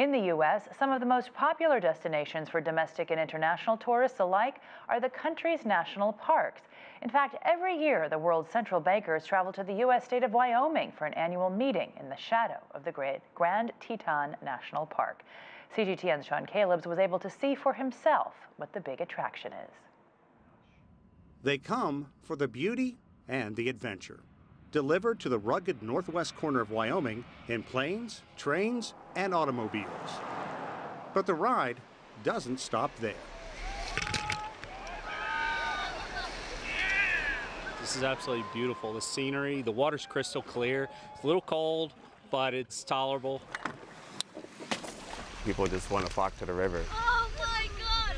In the U.S., some of the most popular destinations for domestic and international tourists alike are the country's national parks. In fact, every year, the world's central bankers travel to the U.S. state of Wyoming for an annual meeting in the shadow of the Grand Teton National Park. CGTN's Sean Callebs was able to see for himself what the big attraction is. They come for the beauty and the adventure, delivered to the rugged northwest corner of Wyoming in planes, trains, and automobiles. But the ride doesn't stop there. This is absolutely beautiful. The scenery, the water's crystal clear. It's a little cold, but it's tolerable. People just want to flock to the river. Oh my God!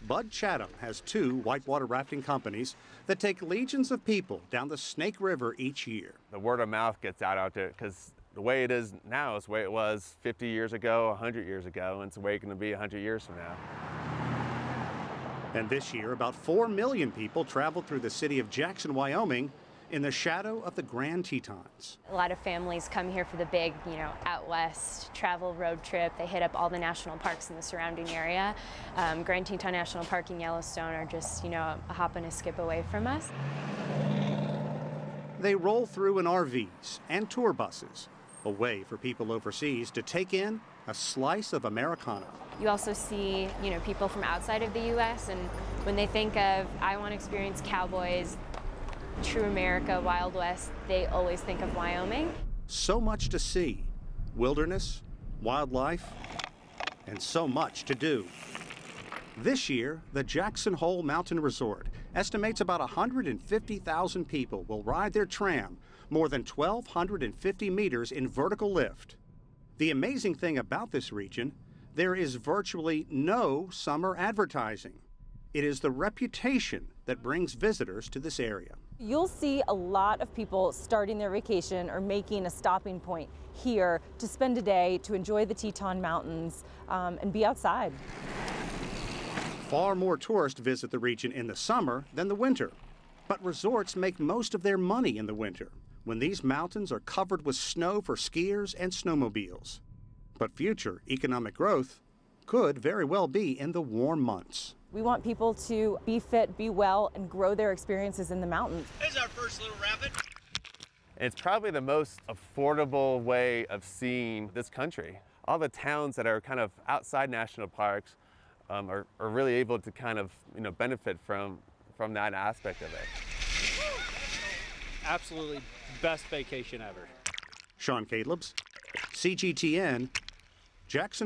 Bud Chatham has 2 whitewater rafting companies that take legions of people down the Snake River each year. The word of mouth gets out there because the way it is now is the way it was 50 years ago, 100 years ago, and it's the way it's going to be 100 years from now. And this year, about 4 million people traveled through the city of Jackson, Wyoming, in the shadow of the Grand Tetons. A lot of families come here for the big, out west travel road trip. They hit up all the national parks in the surrounding area. Grand Teton National Park and Yellowstone are just, a hop and a skip away from us. They roll through in RVs and tour buses, a way for people overseas to take in a slice of Americana. You also see, people from outside of the U.S., and when they think of, I want to experience cowboys, true America, Wild West, they always think of Wyoming. So much to see, wilderness, wildlife, and so much to do. This year, the Jackson Hole Mountain Resort estimates about 150,000 people will ride their tram more than 1,250 meters in vertical lift. The amazing thing about this region, there is virtually no summer advertising. It is the reputation that brings visitors to this area. You'll see a lot of people starting their vacation or making a stopping point here to spend a day to enjoy the Teton Mountains and be outside. Far more tourists visit the region in the summer than the winter. But resorts make most of their money in the winter, when these mountains are covered with snow for skiers and snowmobiles. But future economic growth could very well be in the warm months. We want people to be fit, be well, and grow their experiences in the mountains. This is our first little rapid. It's probably the most affordable way of seeing this country. All the towns that are kind of outside national parks are really able to kind of benefit from that aspect of it. Absolutely best vacation ever. Sean Callebs, CGTN, Jackson Hole.